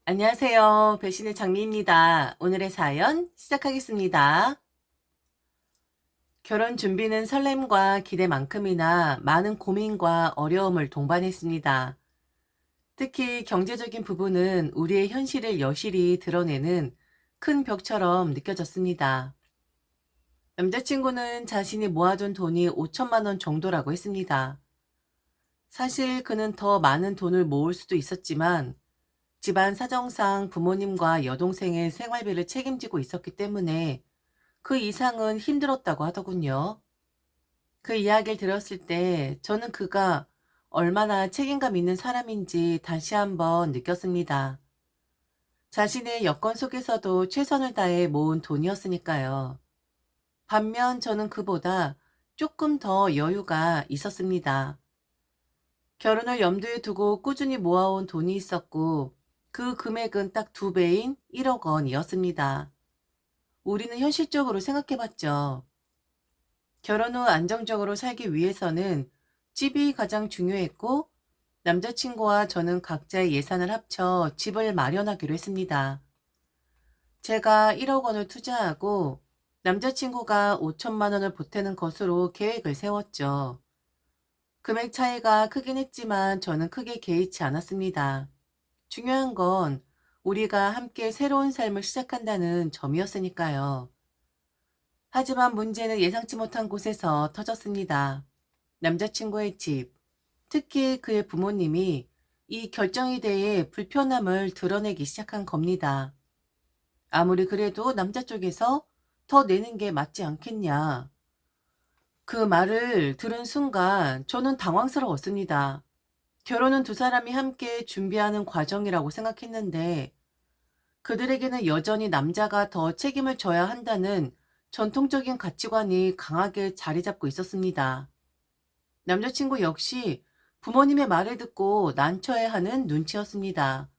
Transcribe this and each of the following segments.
안녕하세요. 배신의 장미입니다. 오늘의 사연 시작하겠습니다. 결혼 준비는 설렘과 기대만큼이나 많은 고민과 어려움을 동반했습니다. 특히 경제적인 부분은 우리의 현실을 여실히 드러내는 큰 벽처럼 느껴졌습니다. 남자친구는 자신이 모아둔 돈이 5천만 원 정도라고 했습니다. 사실 그는 더 많은 돈을 모을 수도 있었지만 집안 사정상 부모님과 여동생의 생활비를 책임지고 있었기 때문에 그 이상은 힘들었다고 하더군요. 그 이야기를 들었을 때 저는 그가 얼마나 책임감 있는 사람인지 다시 한번 느꼈습니다. 자신의 여건 속에서도 최선을 다해 모은 돈이었으니까요. 반면 저는 그보다 조금 더 여유가 있었습니다. 결혼을 염두에 두고 꾸준히 모아온 돈이 있었고 그 금액은 딱 2배인 1억 원이었습니다. 우리는 현실적으로 생각해봤죠. 결혼 후 안정적으로 살기 위해서는 집이 가장 중요했고 남자친구와 저는 각자의 예산을 합쳐 집을 마련하기로 했습니다. 제가 1억 원을 투자하고 남자친구가 5천만 원을 보태는 것으로 계획을 세웠죠. 금액 차이가 크긴 했지만 저는 크게 개의치 않았습니다. 중요한 건 우리가 함께 새로운 삶을 시작한다는 점이었으니까요. 하지만 문제는 예상치 못한 곳에서 터졌습니다. 남자친구의 집, 특히 그의 부모님이 이 결정에 대해 불편함을 드러내기 시작한 겁니다. 아무리 그래도 남자 쪽에서 더 내는 게 맞지 않겠냐. 그 말을 들은 순간 저는 당황스러웠습니다. 결혼은 두 사람이 함께 준비하는 과정이라고 생각했는데 그들에게는 여전히 남자가 더 책임을 져야 한다는 전통적인 가치관이 강하게 자리 잡고 있었습니다. 남자친구 역시 부모님의 말을 듣고 난처해 하는 눈치였습니다.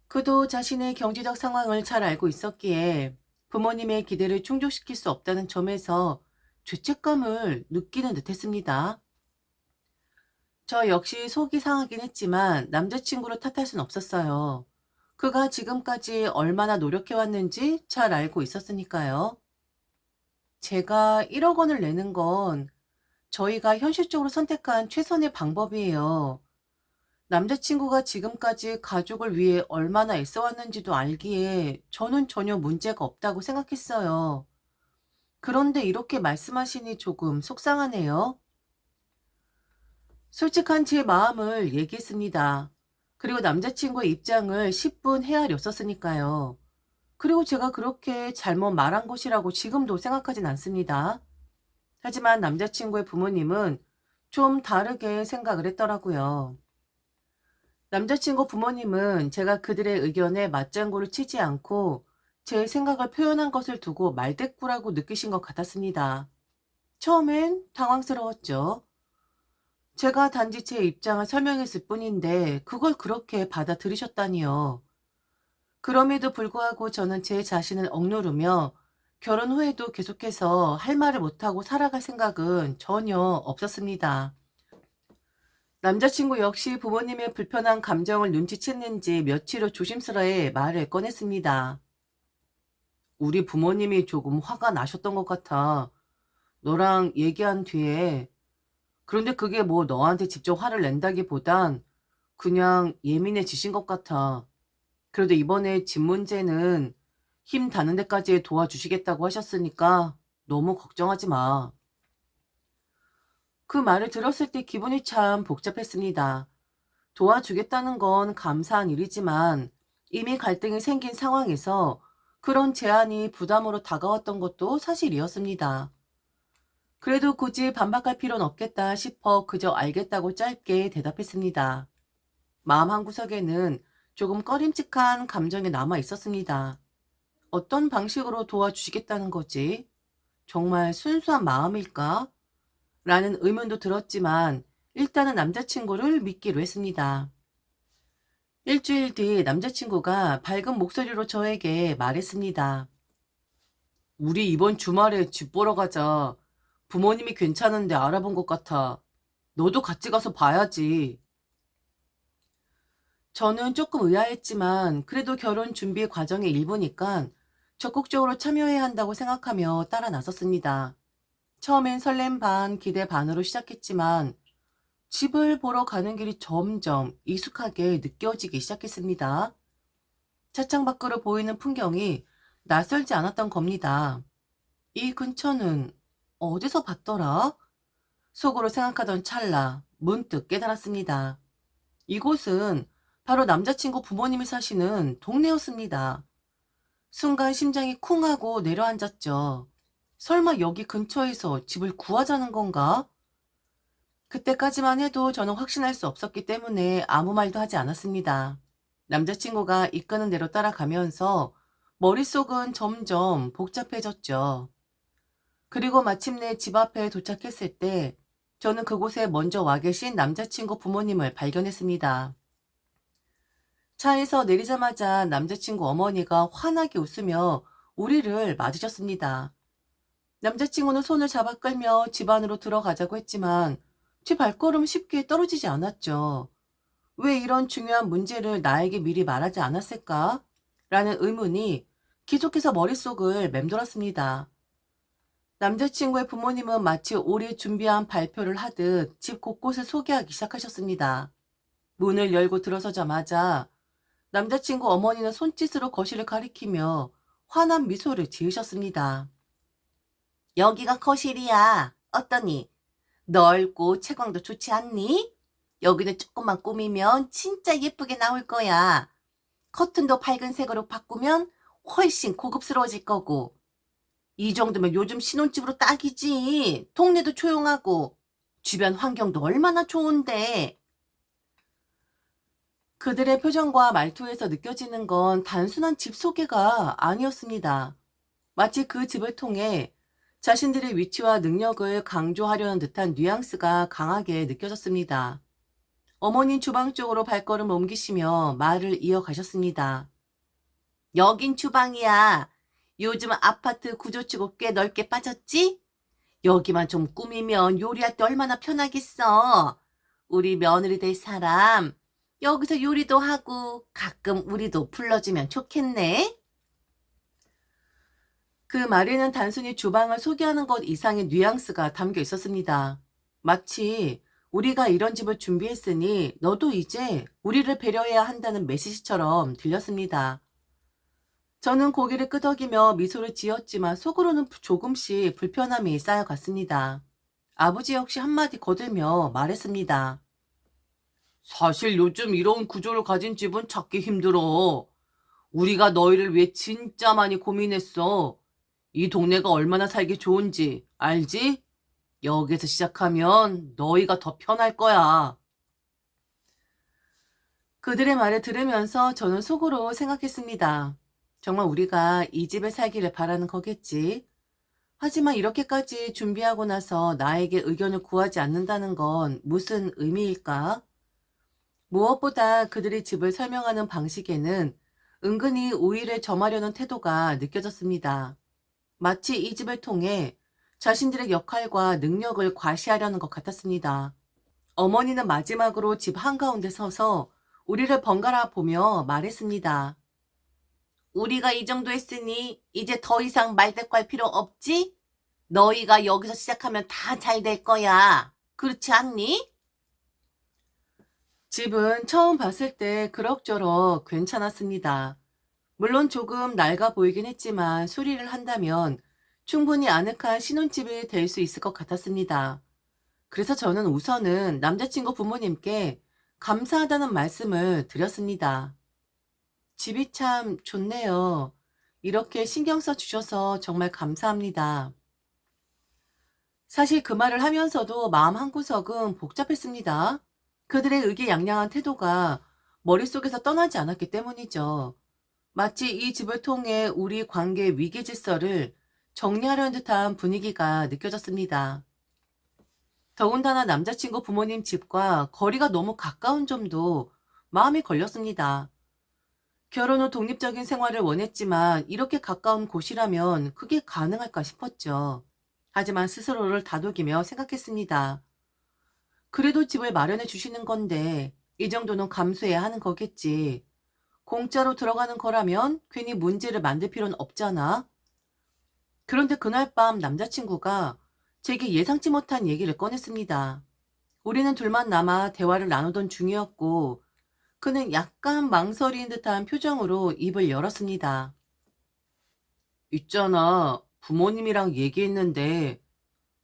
그도 자신의 경제적 상황을 잘 알고 있었기에 부모님의 기대를 충족시킬 수 없다는 점에서 죄책감을 느끼는 듯 했습니다. 저 역시 속이 상하긴 했지만 남자친구를 탓할 순 없었어요. 그가 지금까지 얼마나 노력해왔는지 잘 알고 있었으니까요. 제가 1억 원을 내는 건 저희가 현실적으로 선택한 최선의 방법이에요. 남자친구가 지금까지 가족을 위해 얼마나 애써왔는지도 알기에 저는 전혀 문제가 없다고 생각했어요. 그런데 이렇게 말씀하시니 조금 속상하네요. 솔직한 제 마음을 얘기했습니다. 그리고 남자친구의 입장을 10분 헤아렸었으니까요. 그리고 제가 그렇게 잘못 말한 것이라고 지금도 생각하진 않습니다. 하지만 남자친구의 부모님은 좀 다르게 생각을 했더라고요. 남자친구 부모님은 제가 그들의 의견에 맞장구를 치지 않고 제 생각을 표현한 것을 두고 말대꾸라고 느끼신 것 같았습니다. 처음엔 당황스러웠죠. 제가 단지 제 입장을 설명했을 뿐인데 그걸 그렇게 받아들이셨다니요. 그럼에도 불구하고 저는 제 자신을 억누르며 결혼 후에도 계속해서 할 말을 못하고 살아갈 생각은 전혀 없었습니다. 남자친구 역시 부모님의 불편한 감정을 눈치챘는지 며칠 후 조심스레 말을 꺼냈습니다. 우리 부모님이 조금 화가 나셨던 것 같아. 너랑 얘기한 뒤에. 그런데 그게 뭐 너한테 직접 화를 낸다기보단 그냥 예민해지신 것 같아. 그래도 이번에 집 문제는 힘 닿는 데까지 도와주시겠다고 하셨으니까 너무 걱정하지 마. 그 말을 들었을 때 기분이 참 복잡했습니다. 도와주겠다는 건 감사한 일이지만 이미 갈등이 생긴 상황에서 그런 제안이 부담으로 다가왔던 것도 사실이었습니다. 그래도 굳이 반박할 필요는 없겠다 싶어 그저 알겠다고 짧게 대답했습니다. 마음 한구석에는 조금 꺼림칙한 감정이 남아 있었습니다. 어떤 방식으로 도와주시겠다는 거지? 정말 순수한 마음일까? 라는 의문도 들었지만 일단은 남자친구를 믿기로 했습니다. 일주일 뒤 남자친구가 밝은 목소리로 저에게 말했습니다. 우리 이번 주말에 집 보러 가자. 부모님이 괜찮은데 알아본 것 같아. 너도 같이 가서 봐야지. 저는 조금 의아했지만 그래도 결혼 준비 과정의 일부니까 적극적으로 참여해야 한다고 생각하며 따라 나섰습니다. 처음엔 설렘 반, 기대 반으로 시작했지만 집을 보러 가는 길이 점점 익숙하게 느껴지기 시작했습니다. 차창 밖으로 보이는 풍경이 낯설지 않았던 겁니다. 이 근처는 어디서 봤더라? 속으로 생각하던 찰나 문득 깨달았습니다. 이곳은 바로 남자친구 부모님이 사시는 동네였습니다. 순간 심장이 쿵 하고 내려앉았죠. 설마 여기 근처에서 집을 구하자는 건가? 그때까지만 해도 저는 확신할 수 없었기 때문에 아무 말도 하지 않았습니다. 남자친구가 이끄는 대로 따라가면서 머릿속은 점점 복잡해졌죠. 그리고 마침내 집 앞에 도착했을 때 저는 그곳에 먼저 와 계신 남자친구 부모님을 발견했습니다. 차에서 내리자마자 남자친구 어머니가 환하게 웃으며 우리를 맞으셨습니다. 남자친구는 손을 잡아 끌며 집 안으로 들어가자고 했지만 제 발걸음은 쉽게 떨어지지 않았죠. 왜 이런 중요한 문제를 나에게 미리 말하지 않았을까? 라는 의문이 계속해서 머릿속을 맴돌았습니다. 남자친구의 부모님은 마치 오래 준비한 발표를 하듯 집 곳곳을 소개하기 시작하셨습니다. 문을 열고 들어서자마자 남자친구 어머니는 손짓으로 거실을 가리키며 환한 미소를 지으셨습니다. 여기가 거실이야. 어떠니? 넓고 채광도 좋지 않니? 여기는 조금만 꾸미면 진짜 예쁘게 나올 거야. 커튼도 밝은 색으로 바꾸면 훨씬 고급스러워질 거고. 이 정도면 요즘 신혼집으로 딱이지. 동네도 조용하고 주변 환경도 얼마나 좋은데. 그들의 표정과 말투에서 느껴지는 건 단순한 집 소개가 아니었습니다. 마치 그 집을 통해 자신들의 위치와 능력을 강조하려는 듯한 뉘앙스가 강하게 느껴졌습니다. 어머님 주방 쪽으로 발걸음 옮기시며 말을 이어가셨습니다. 여긴 주방이야. 요즘 아파트 구조치고 꽤 넓게 빠졌지? 여기만 좀 꾸미면 요리할 때 얼마나 편하겠어. 우리 며느리 될 사람 여기서 요리도 하고 가끔 우리도 불러주면 좋겠네. 그 말에는 단순히 주방을 소개하는 것 이상의 뉘앙스가 담겨 있었습니다. 마치 우리가 이런 집을 준비했으니 너도 이제 우리를 배려해야 한다는 메시지처럼 들렸습니다. 저는 고개를 끄덕이며 미소를 지었지만 속으로는 조금씩 불편함이 쌓여갔습니다. 아버지 역시 한마디 거들며 말했습니다. 사실 요즘 이런 구조를 가진 집은 찾기 힘들어. 우리가 너희를 위해 진짜 많이 고민했어. 이 동네가 얼마나 살기 좋은지 알지? 여기서 시작하면 너희가 더 편할 거야. 그들의 말을 들으면서 저는 속으로 생각했습니다. 정말 우리가 이 집에 살기를 바라는 거겠지. 하지만 이렇게까지 준비하고 나서 나에게 의견을 구하지 않는다는 건 무슨 의미일까? 무엇보다 그들의 집을 설명하는 방식에는 은근히 우위를 점하려는 태도가 느껴졌습니다. 마치 이 집을 통해 자신들의 역할과 능력을 과시하려는 것 같았습니다. 어머니는 마지막으로 집 한가운데 서서 우리를 번갈아 보며 말했습니다. 우리가 이 정도 했으니 이제 더 이상 말대꾸할 필요 없지? 너희가 여기서 시작하면 다 잘 될 거야. 그렇지 않니? 집은 처음 봤을 때 그럭저럭 괜찮았습니다. 물론 조금 낡아 보이긴 했지만 수리를 한다면 충분히 아늑한 신혼집이 될 수 있을 것 같았습니다. 그래서 저는 우선은 남자친구 부모님께 감사하다는 말씀을 드렸습니다. 집이 참 좋네요. 이렇게 신경 써 주셔서 정말 감사합니다. 사실 그 말을 하면서도 마음 한구석은 복잡했습니다. 그들의 의기양양한 태도가 머릿속에서 떠나지 않았기 때문이죠. 마치 이 집을 통해 우리 관계의 위기 질서를 정리하려는 듯한 분위기가 느껴졌습니다. 더군다나 남자친구 부모님 집과 거리가 너무 가까운 점도 마음이 걸렸습니다. 결혼 후 독립적인 생활을 원했지만 이렇게 가까운 곳이라면 그게 가능할까 싶었죠. 하지만 스스로를 다독이며 생각했습니다. 그래도 집을 마련해 주시는 건데 이 정도는 감수해야 하는 거겠지. 공짜로 들어가는 거라면 괜히 문제를 만들 필요는 없잖아. 그런데 그날 밤 남자친구가 제게 예상치 못한 얘기를 꺼냈습니다. 우리는 둘만 남아 대화를 나누던 중이었고, 그는 약간 망설이는 듯한 표정으로 입을 열었습니다. 있잖아, 부모님이랑 얘기했는데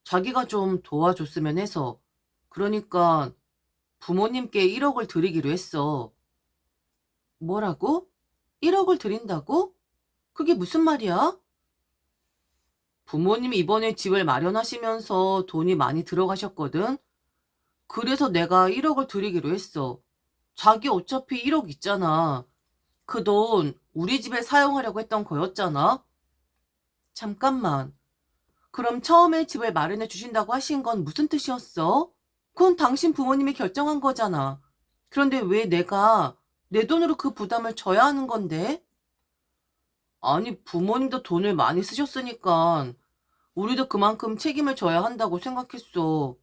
자기가 좀 도와줬으면 해서. 그러니까 부모님께 1억을 드리기로 했어. 뭐라고? 1억을 드린다고? 그게 무슨 말이야? 부모님이 이번에 집을 마련하시면서 돈이 많이 들어가셨거든? 그래서 내가 1억을 드리기로 했어. 자기 어차피 1억 있잖아. 그 돈 우리 집에 사용하려고 했던 거였잖아. 잠깐만. 그럼 처음에 집을 마련해 주신다고 하신 건 무슨 뜻이었어? 그건 당신 부모님이 결정한 거잖아. 그런데 왜 내가 내 돈으로 그 부담을 져야 하는 건데? 아니, 부모님도 돈을 많이 쓰셨으니까 우리도 그만큼 책임을 져야 한다고 생각했어.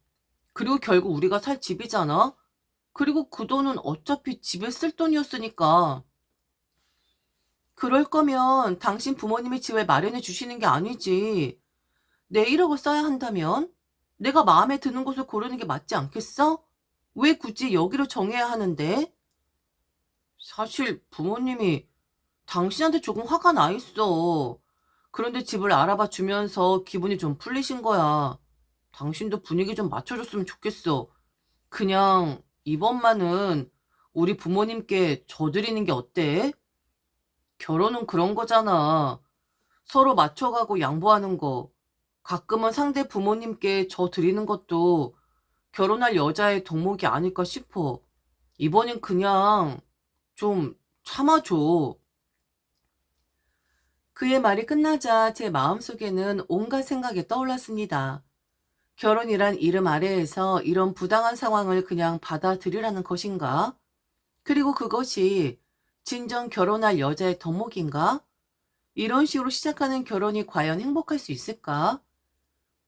그리고 결국 우리가 살 집이잖아? 그리고 그 돈은 어차피 집에 쓸 돈이었으니까. 그럴 거면 당신 부모님이 집을 마련해 주시는 게 아니지. 내 1억을 써야 한다면? 내가 마음에 드는 곳을 고르는 게 맞지 않겠어? 왜 굳이 여기로 정해야 하는데? 사실 부모님이 당신한테 조금 화가 나 있어. 그런데 집을 알아봐 주면서 기분이 좀 풀리신 거야. 당신도 분위기 좀 맞춰줬으면 좋겠어. 그냥 이번만은 우리 부모님께 져드리는 게 어때? 결혼은 그런 거잖아. 서로 맞춰가고 양보하는 거. 가끔은 상대 부모님께 져드리는 것도 결혼할 여자의 덕목이 아닐까 싶어. 이번엔 그냥 좀 참아줘. 그의 말이 끝나자 제 마음속에는 온갖 생각이 떠올랐습니다. 결혼이란 이름 아래에서 이런 부당한 상황을 그냥 받아들이라는 것인가? 그리고 그것이 진정 결혼할 여자의 덕목인가? 이런 식으로 시작하는 결혼이 과연 행복할 수 있을까?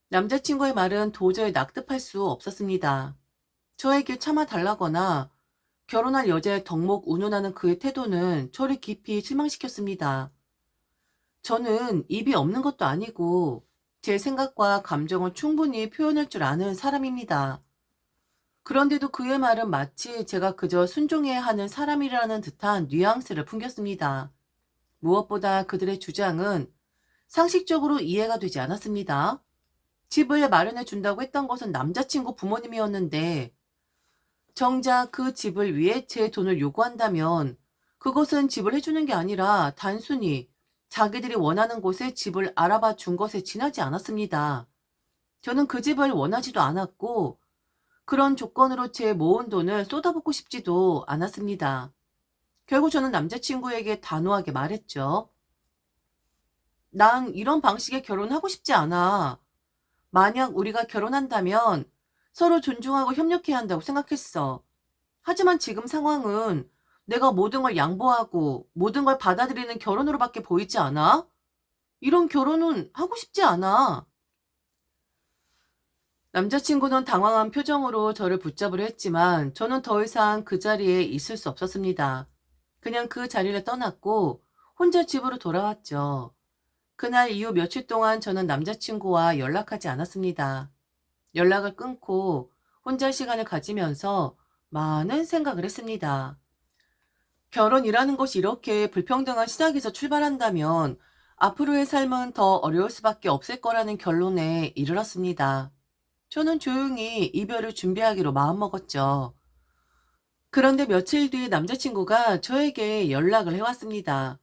남자친구의 말은 도저히 납득할 수 없었습니다. 저에게 참아달라거나 결혼할 여자의 덕목 운운하는 그의 태도는 저를 깊이 실망시켰습니다. 저는 입이 없는 것도 아니고 제 생각과 감정을 충분히 표현할 줄 아는 사람입니다. 그런데도 그의 말은 마치 제가 그저 순종해야 하는 사람이라는 듯한 뉘앙스를 풍겼습니다. 무엇보다 그들의 주장은 상식적으로 이해가 되지 않았습니다. 집을 마련해 준다고 했던 것은 남자친구 부모님이었는데 정작 그 집을 위해 제 돈을 요구한다면 그것은 집을 해주는 게 아니라 단순히 자기들이 원하는 곳에 집을 알아봐 준 것에 지나지 않았습니다. 저는 그 집을 원하지도 않았고 그런 조건으로 제 모은 돈을 쏟아붓고 싶지도 않았습니다. 결국 저는 남자친구에게 단호하게 말했죠. 난 이런 방식의 결혼하고 싶지 않아. 만약 우리가 결혼한다면 서로 존중하고 협력해야 한다고 생각했어. 하지만 지금 상황은 내가 모든 걸 양보하고 모든 걸 받아들이는 결혼으로밖에 보이지 않아? 이런 결혼은 하고 싶지 않아. 남자친구는 당황한 표정으로 저를 붙잡으려 했지만 저는 더 이상 그 자리에 있을 수 없었습니다. 그냥 그 자리를 떠났고 혼자 집으로 돌아왔죠. 그날 이후 며칠 동안 저는 남자친구와 연락하지 않았습니다. 연락을 끊고 혼자 시간을 가지면서 많은 생각을 했습니다. 결혼이라는 것이 이렇게 불평등한 시작에서 출발한다면 앞으로의 삶은 더 어려울 수밖에 없을 거라는 결론에 이르렀습니다. 저는 조용히 이별을 준비하기로 마음먹었죠. 그런데 며칠 뒤 남자친구가 저에게 연락을 해왔습니다.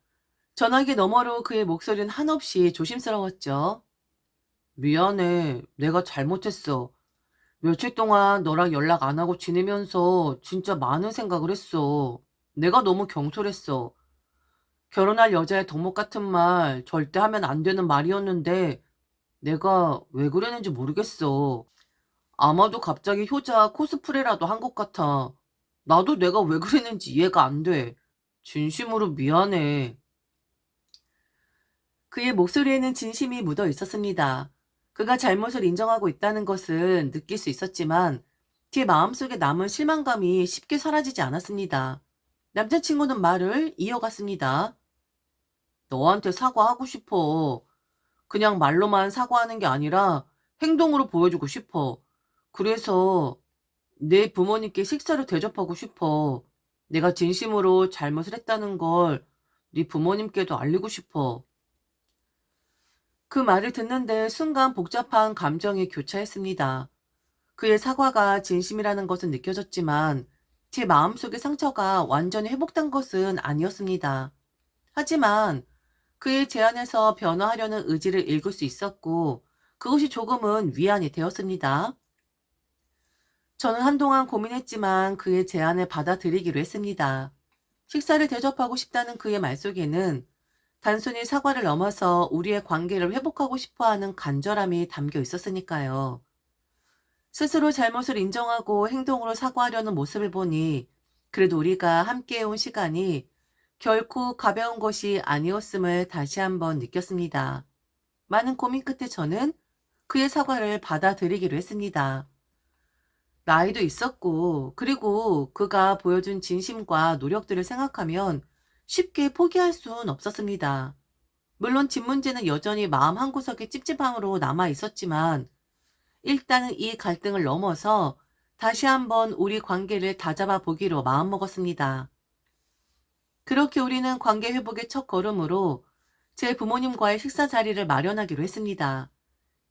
전화기 너머로 그의 목소리는 한없이 조심스러웠죠. 미안해. 내가 잘못했어. 며칠 동안 너랑 연락 안 하고 지내면서 진짜 많은 생각을 했어. 내가 너무 경솔했어. 결혼할 여자의 덕목 같은 말 절대 하면 안 되는 말이었는데 내가 왜 그랬는지 모르겠어. 아마도 갑자기 효자 코스프레라도 한 것 같아. 나도 내가 왜 그랬는지 이해가 안 돼. 진심으로 미안해. 그의 목소리에는 진심이 묻어 있었습니다. 그가 잘못을 인정하고 있다는 것은 느낄 수 있었지만 제 마음속에 남은 실망감이 쉽게 사라지지 않았습니다. 남자친구는 말을 이어갔습니다. 너한테 사과하고 싶어. 그냥 말로만 사과하는 게 아니라 행동으로 보여주고 싶어. 그래서 내 부모님께 식사를 대접하고 싶어. 내가 진심으로 잘못을 했다는 걸 네 부모님께도 알리고 싶어. 그 말을 듣는데 순간 복잡한 감정이 교차했습니다. 그의 사과가 진심이라는 것은 느껴졌지만 제 마음속의 상처가 완전히 회복된 것은 아니었습니다. 하지만 그의 제안에서 변화하려는 의지를 읽을 수 있었고 그것이 조금은 위안이 되었습니다. 저는 한동안 고민했지만 그의 제안을 받아들이기로 했습니다. 식사를 대접하고 싶다는 그의 말 속에는 단순히 사과를 넘어서 우리의 관계를 회복하고 싶어하는 간절함이 담겨 있었으니까요. 스스로 잘못을 인정하고 행동으로 사과하려는 모습을 보니 그래도 우리가 함께해온 시간이 결코 가벼운 것이 아니었음을 다시 한번 느꼈습니다. 많은 고민 끝에 저는 그의 사과를 받아들이기로 했습니다. 나이도 있었고, 그리고 그가 보여준 진심과 노력들을 생각하면 쉽게 포기할 순 없었습니다. 물론 집 문제는 여전히 마음 한구석에 찝찝함으로 남아 있었지만, 일단은 이 갈등을 넘어서 다시 한번 우리 관계를 다잡아 보기로 마음먹었습니다. 그렇게 우리는 관계 회복의 첫 걸음으로 제 부모님과의 식사 자리를 마련하기로 했습니다.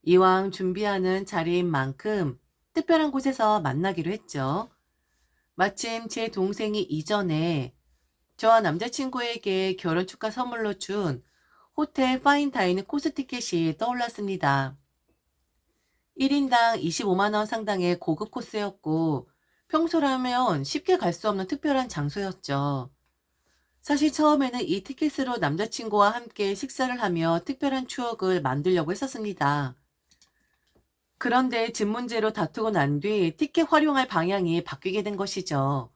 이왕 준비하는 자리인 만큼 특별한 곳에서 만나기로 했죠. 마침 제 동생이 이전에 저와 남자친구에게 결혼 축하 선물로 준 호텔 파인다이닝 코스 티켓이 떠올랐습니다. 1인당 25만 원 상당의 고급 코스였고 평소라면 쉽게 갈 수 없는 특별한 장소였죠. 사실 처음에는 이 티켓으로 남자친구와 함께 식사를 하며 특별한 추억을 만들려고 했었습니다. 그런데 집 문제로 다투고 난 뒤 티켓 활용할 방향이 바뀌게 된 것이죠.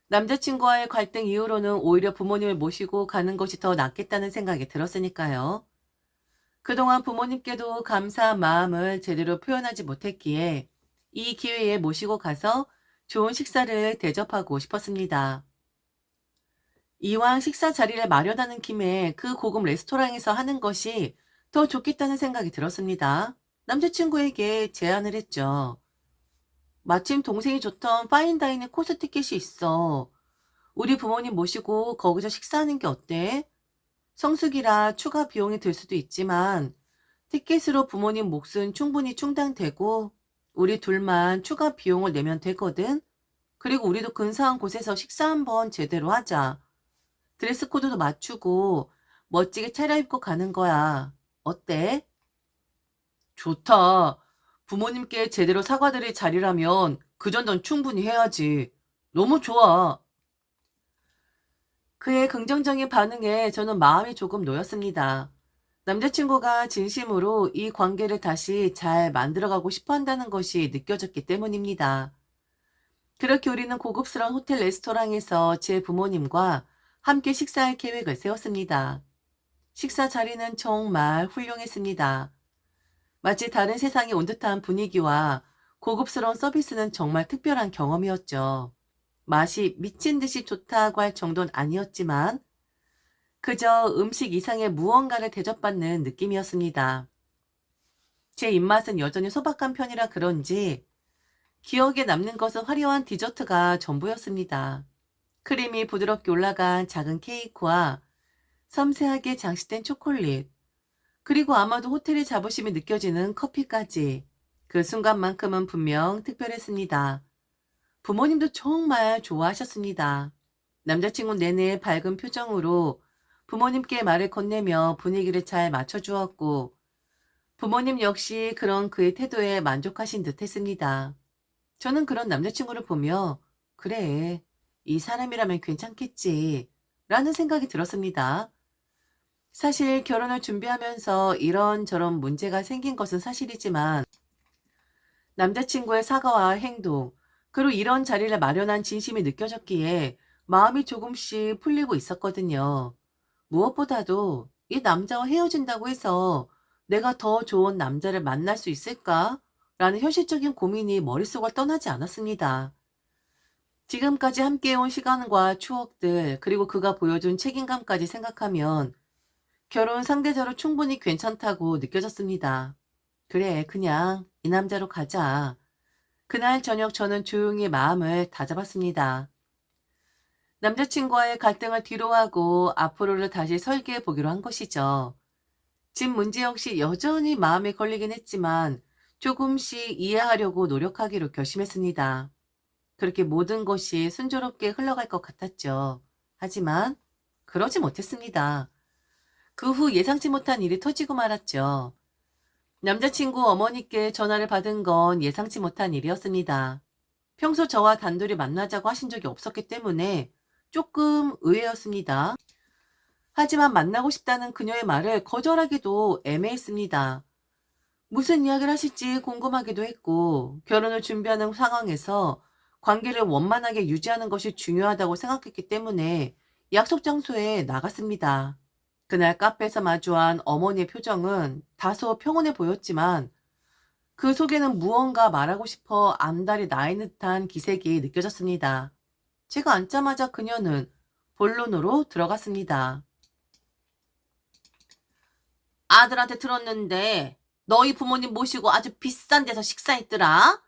남자친구와의 갈등 이후로는 오히려 부모님을 모시고 가는 것이 더 낫겠다는 생각이 들었으니까요. 그동안 부모님께도 감사한 마음을 제대로 표현하지 못했기에 이 기회에 모시고 가서 좋은 식사를 대접하고 싶었습니다. 이왕 식사 자리를 마련하는 김에 그 고급 레스토랑에서 하는 것이 더 좋겠다는 생각이 들었습니다. 남자친구에게 제안을 했죠. 마침 동생이 줬던 파인다이닝 코스 티켓이 있어. 우리 부모님 모시고 거기서 식사하는 게 어때? 성수기라 추가 비용이 들 수도 있지만 티켓으로 부모님 몫은 충분히 충당되고 우리 둘만 추가 비용을 내면 되거든. 그리고 우리도 근사한 곳에서 식사 한번 제대로 하자. 드레스 코드도 맞추고 멋지게 차려입고 가는 거야. 어때? 좋다. 부모님께 제대로 사과드릴 자리라면 그 정도는 충분히 해야지. 너무 좋아. 그의 긍정적인 반응에 저는 마음이 조금 놓였습니다. 남자친구가 진심으로 이 관계를 다시 잘 만들어가고 싶어 한다는 것이 느껴졌기 때문입니다. 그렇게 우리는 고급스러운 호텔 레스토랑에서 제 부모님과 함께 식사할 계획을 세웠습니다. 식사 자리는 정말 훌륭했습니다. 마치 다른 세상에 온 듯한 분위기와 고급스러운 서비스는 정말 특별한 경험이었죠. 맛이 미친 듯이 좋다고 할 정도는 아니었지만 그저 음식 이상의 무언가를 대접받는 느낌이었습니다. 제 입맛은 여전히 소박한 편이라 그런지 기억에 남는 것은 화려한 디저트가 전부였습니다. 크림이 부드럽게 올라간 작은 케이크와 섬세하게 장식된 초콜릿, 그리고 아마도 호텔의 자부심이 느껴지는 커피까지. 그 순간만큼은 분명 특별했습니다. 부모님도 정말 좋아하셨습니다. 남자친구 내내 밝은 표정으로 부모님께 말을 건네며 분위기를 잘 맞춰주었고 부모님 역시 그런 그의 태도에 만족하신 듯 했습니다. 저는 그런 남자친구를 보며 그래, 이 사람이라면 괜찮겠지 라는 생각이 들었습니다. 사실 결혼을 준비하면서 이런저런 문제가 생긴 것은 사실이지만 남자친구의 사과와 행동, 그리고 이런 자리를 마련한 진심이 느껴졌기에 마음이 조금씩 풀리고 있었거든요. 무엇보다도 이 남자와 헤어진다고 해서 내가 더 좋은 남자를 만날 수 있을까? 라는 현실적인 고민이 머릿속을 떠나지 않았습니다. 지금까지 함께해온 시간과 추억들, 그리고 그가 보여준 책임감까지 생각하면 결혼 상대적으로 충분히 괜찮다고 느껴졌습니다. 그래, 그냥 이 남자로 가자. 그날 저녁 저는 조용히 마음을 다잡았습니다. 남자친구와의 갈등을 뒤로하고 앞으로를 다시 설계해 보기로 한 것이죠. 집 문제 역시 여전히 마음에 걸리긴 했지만 조금씩 이해하려고 노력하기로 결심했습니다. 그렇게 모든 것이 순조롭게 흘러갈 것 같았죠. 하지만 그러지 못했습니다. 그 후 예상치 못한 일이 터지고 말았죠. 남자친구 어머니께 전화를 받은 건 예상치 못한 일이었습니다. 평소 저와 단둘이 만나자고 하신 적이 없었기 때문에 조금 의외였습니다. 하지만 만나고 싶다는 그녀의 말을 거절하기도 애매했습니다. 무슨 이야기를 하실지 궁금하기도 했고, 결혼을 준비하는 상황에서 관계를 원만하게 유지하는 것이 중요하다고 생각했기 때문에 약속 장소에 나갔습니다. 그날 카페에서 마주한 어머니의 표정은 다소 평온해 보였지만 그 속에는 무언가 말하고 싶어 안달이 나인 듯한 기색이 느껴졌습니다. 제가 앉자마자 그녀는 본론으로 들어갔습니다. 아들한테 들었는데 너희 부모님 모시고 아주 비싼 데서 식사했더라.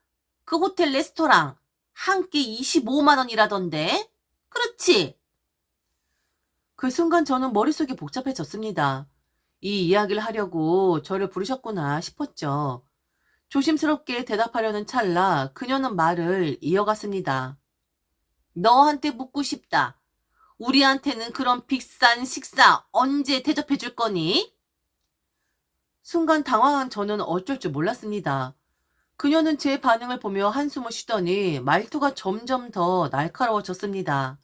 그 호텔 레스토랑 한 끼 25만 원이라던데. 그렇지? 그 순간 저는 머릿속이 복잡해졌습니다. 이 이야기를 하려고 저를 부르셨구나 싶었죠. 조심스럽게 대답하려는 찰나 그녀는 말을 이어갔습니다. 너한테 묻고 싶다. 우리한테는 그런 비싼 식사 언제 대접해 줄 거니? 순간 당황한 저는 어쩔 줄 몰랐습니다. 그녀는 제 반응을 보며 한숨을 쉬더니 말투가 점점 더 날카로워졌습니다.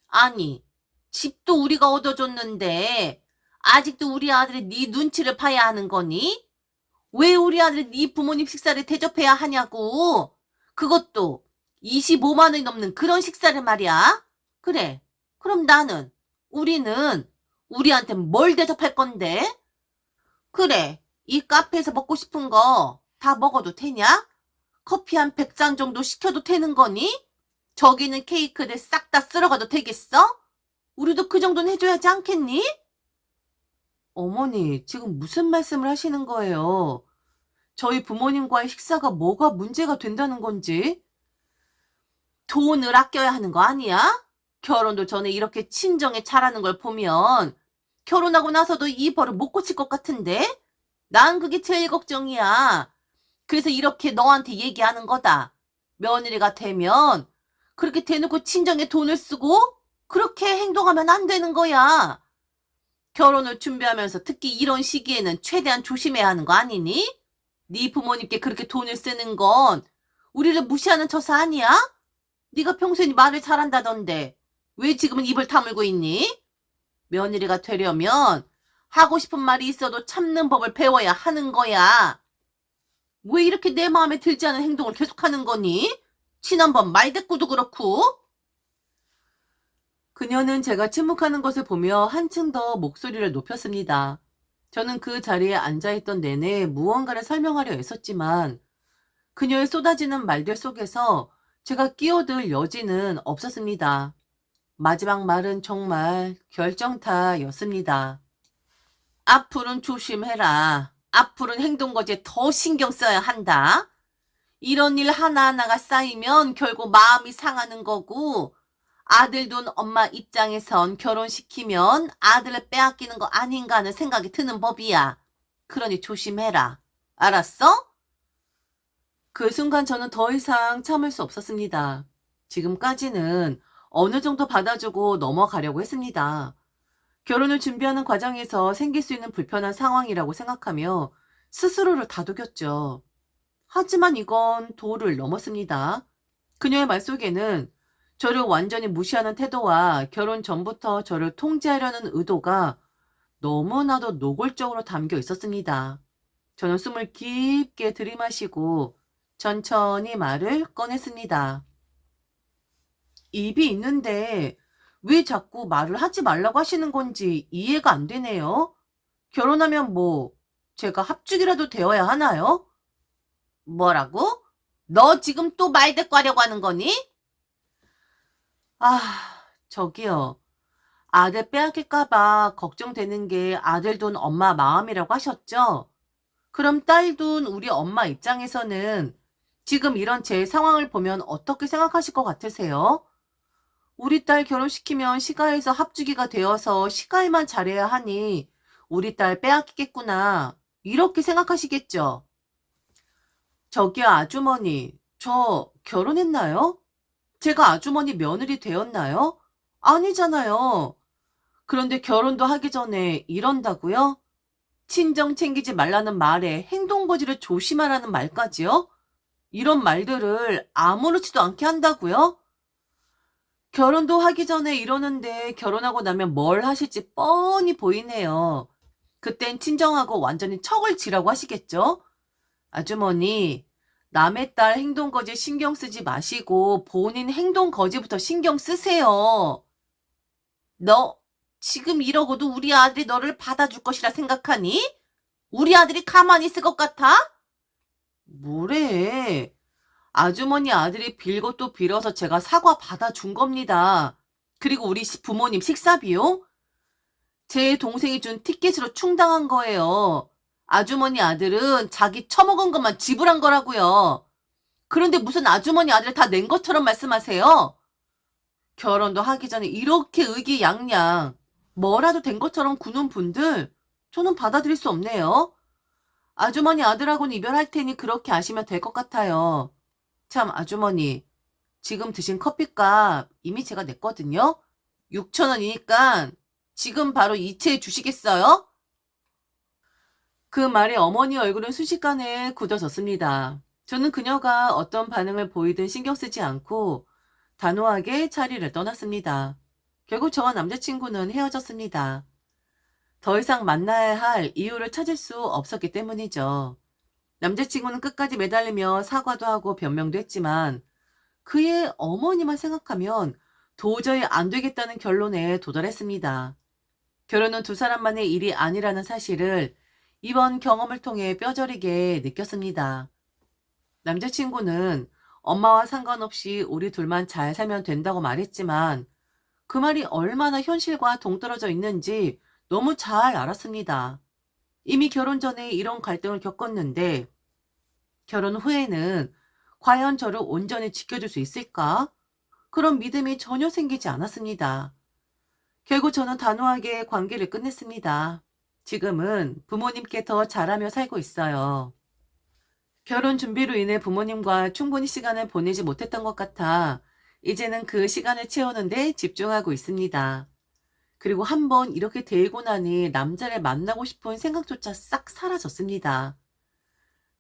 아니, 집도 우리가 얻어줬는데 아직도 우리 아들이 네 눈치를 봐야 하는 거니? 왜 우리 아들이 네 부모님 식사를 대접해야 하냐고. 그것도 25만 원이 넘는 그런 식사를 말이야. 그래, 그럼 우리는 우리한테 뭘 대접할 건데? 그래, 이 카페에서 먹고 싶은 거 다 먹어도 되냐? 커피 한 100잔 정도 시켜도 되는 거니? 저기는 케이크들 싹 다 쓸어가도 되겠어? 우리도 그 정도는 해줘야지 않겠니? 어머니, 지금 무슨 말씀을 하시는 거예요? 저희 부모님과의 식사가 뭐가 문제가 된다는 건지? 돈을 아껴야 하는 거 아니야? 결혼도 전에 이렇게 친정에 잘하는 걸 보면 결혼하고 나서도 이 버릇 못 고칠 것 같은데? 난 그게 제일 걱정이야. 그래서 이렇게 너한테 얘기하는 거다. 며느리가 되면 그렇게 대놓고 친정에 돈을 쓰고 그렇게 행동하면 안 되는 거야. 결혼을 준비하면서 특히 이런 시기에는 최대한 조심해야 하는 거 아니니? 네 부모님께 그렇게 돈을 쓰는 건 우리를 무시하는 처사 아니야? 네가 평소에 말을 잘한다던데 왜 지금은 입을 다물고 있니? 며느리가 되려면 하고 싶은 말이 있어도 참는 법을 배워야 하는 거야. 왜 이렇게 내 마음에 들지 않은 행동을 계속하는 거니? 지난번 말대꾸도 그렇고. 그녀는 제가 침묵하는 것을 보며 한층 더 목소리를 높였습니다. 저는 그 자리에 앉아있던 내내 무언가를 설명하려 애썼지만 그녀의 쏟아지는 말들 속에서 제가 끼어들 여지는 없었습니다. 마지막 말은 정말 결정타였습니다. 앞으로는 조심해라. 앞으로는 행동거지에 더 신경 써야 한다. 이런 일 하나하나가 쌓이면 결국 마음이 상하는 거고 아들 둔 엄마 입장에선 결혼시키면 아들을 빼앗기는 거 아닌가 하는 생각이 드는 법이야. 그러니 조심해라. 알았어? 그 순간 저는 더 이상 참을 수 없었습니다. 지금까지는 어느 정도 받아주고 넘어가려고 했습니다. 결혼을 준비하는 과정에서 생길 수 있는 불편한 상황이라고 생각하며 스스로를 다독였죠. 하지만 이건 도를 넘었습니다. 그녀의 말 속에는 저를 완전히 무시하는 태도와 결혼 전부터 저를 통제하려는 의도가 너무나도 노골적으로 담겨 있었습니다. 저는 숨을 깊게 들이마시고 천천히 말을 꺼냈습니다. 입이 있는데 왜 자꾸 말을 하지 말라고 하시는 건지 이해가 안 되네요. 결혼하면 뭐 제가 합죽이라도 되어야 하나요? 뭐라고? 너 지금 또 말대꾸하려고 하는 거니? 아, 저기요. 아들 빼앗길까봐 걱정되는 게 아들 돈 엄마 마음이라고 하셨죠? 그럼 딸 돈 우리 엄마 입장에서는 지금 이런 제 상황을 보면 어떻게 생각하실 것 같으세요? 우리 딸 결혼시키면 시가에서 합주기가 되어서 시가에만 잘해야 하니 우리 딸 빼앗기겠구나. 이렇게 생각하시겠죠? 저기요, 아주머니. 저 결혼했나요? 제가 아주머니 며느리 되었나요? 아니잖아요. 그런데 결혼도 하기 전에 이런다고요? 친정 챙기지 말라는 말에 행동거지를 조심하라는 말까지요? 이런 말들을 아무렇지도 않게 한다고요? 결혼도 하기 전에 이러는데 결혼하고 나면 뭘 하실지 뻔히 보이네요. 그땐 친정하고 완전히 척을 지라고 하시겠죠? 아주머니, 남의 딸 행동거지 신경 쓰지 마시고 본인 행동거지부터 신경 쓰세요. 너 지금 이러고도 우리 아들이 너를 받아줄 것이라 생각하니? 우리 아들이 가만히 있을 것 같아? 뭐래? 아주머니 아들이 빌고 또 빌어서 제가 사과 받아준 겁니다. 그리고 우리 부모님 식사 비용? 제 동생이 준 티켓으로 충당한 거예요. 아주머니 아들은 자기 처먹은 것만 지불한 거라고요. 그런데 무슨 아주머니 아들 다 낸 것처럼 말씀하세요? 결혼도 하기 전에 이렇게 의기양양 뭐라도 된 것처럼 구는 분들 저는 받아들일 수 없네요. 아주머니 아들하고는 이별할 테니 그렇게 아시면 될 것 같아요. 참 아주머니 지금 드신 커피값 이미 제가 냈거든요. 6,000원이니까 지금 바로 이체해 주시겠어요? 그 말에 어머니 얼굴은 순식간에 굳어졌습니다. 저는 그녀가 어떤 반응을 보이든 신경 쓰지 않고 단호하게 자리를 떠났습니다. 결국 저와 남자친구는 헤어졌습니다. 더 이상 만나야 할 이유를 찾을 수 없었기 때문이죠. 남자친구는 끝까지 매달리며 사과도 하고 변명도 했지만 그의 어머니만 생각하면 도저히 안 되겠다는 결론에 도달했습니다. 결혼은 두 사람만의 일이 아니라는 사실을 이번 경험을 통해 뼈저리게 느꼈습니다. 남자친구는 엄마와 상관없이 우리 둘만 잘 살면 된다고 말했지만 그 말이 얼마나 현실과 동떨어져 있는지 너무 잘 알았습니다. 이미 결혼 전에 이런 갈등을 겪었는데 결혼 후에는 과연 저를 온전히 지켜줄 수 있을까? 그런 믿음이 전혀 생기지 않았습니다. 결국 저는 단호하게 관계를 끝냈습니다. 지금은 부모님께 더 잘하며 살고 있어요. 결혼 준비로 인해 부모님과 충분히 시간을 보내지 못했던 것 같아 이제는 그 시간을 채우는 데 집중하고 있습니다. 그리고 한번 이렇게 되고 나니 남자를 만나고 싶은 생각조차 싹 사라졌습니다.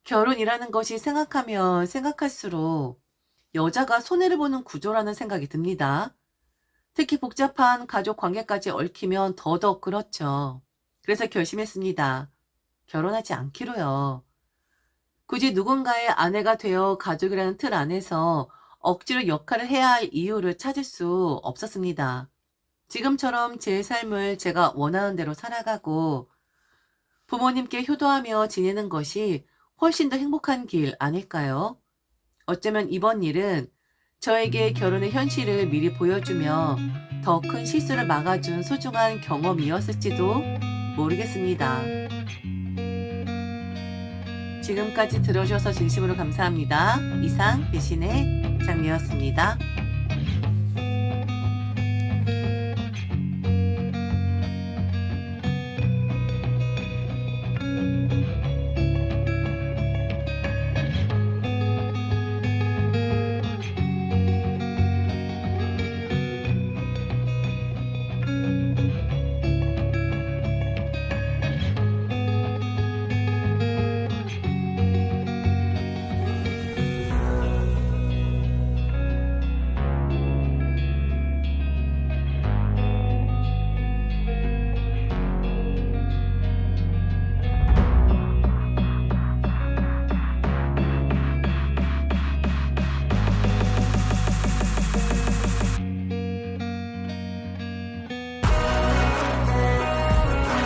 결혼이라는 것이 생각하면 생각할수록 여자가 손해를 보는 구조라는 생각이 듭니다. 특히 복잡한 가족 관계까지 얽히면 더더욱 그렇죠. 그래서 결심했습니다. 결혼하지 않기로요. 굳이 누군가의 아내가 되어 가족이라는 틀 안에서 억지로 역할을 해야 할 이유를 찾을 수 없었습니다. 지금처럼 제 삶을 제가 원하는 대로 살아가고 부모님께 효도하며 지내는 것이 훨씬 더 행복한 길 아닐까요? 어쩌면 이번 일은 저에게 결혼의 현실을 미리 보여주며 더 큰 실수를 막아준 소중한 경험이었을지도 모르겠습니다. 지금까지 들어주셔서 진심으로 감사합니다. 이상 대신의 장미였습니다.